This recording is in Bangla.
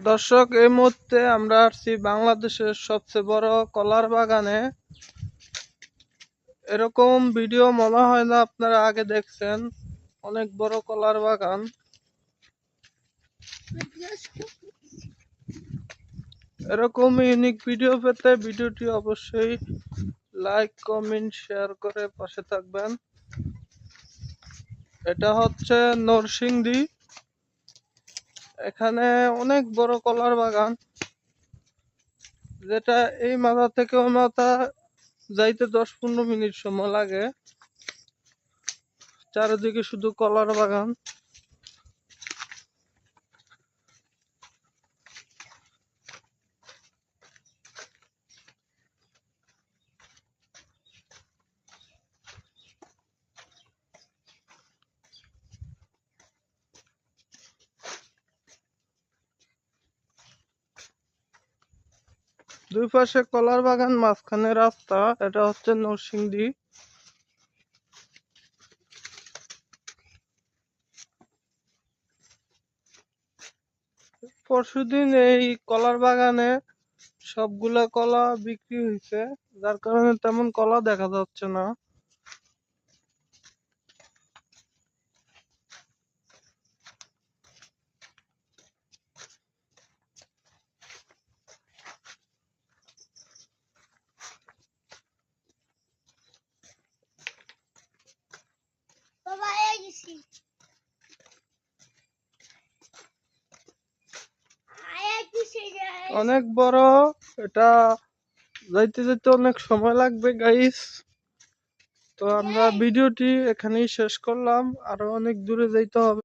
দর্শক, এই মুহূর্তে আমরা আসছি বাংলাদেশের সবচেয়ে বড় কলার বাগানে। এরকম ভিডিও মনে হয় না আপনারা আগে দেখছেন। অনেক বড় কলার বাগান। এরকম ইউনিক ভিডিও পেতে ভিডিওটি অবশ্যই লাইক, কমেন্ট, শেয়ার করে পাশে থাকবেন। এটা হচ্ছে নরসিংদী। এখানে অনেক বড় কলার বাগান, যেটা এই মাথা থেকে ওই মাথা যাইতে 10-15 মিনিট সময় লাগে। চারিদিকে শুধু কলার বাগান। দুই পাশে কলার বাগান, মাঝখানে রাস্তা। এটা হচ্ছে নরসিংদী। পরশুদিন এই কলার বাগানে সবগুলা কলা বিক্রি হয়েছে, যার কারণে তেমন কলা দেখা যাচ্ছে না। অনেক বড় এটা, যাইতে যেতে অনেক সময় লাগবে গাইস। তো আমরা ভিডিওটি এখানেই শেষ করলাম, আরো অনেক দূরে যাইতে হবে।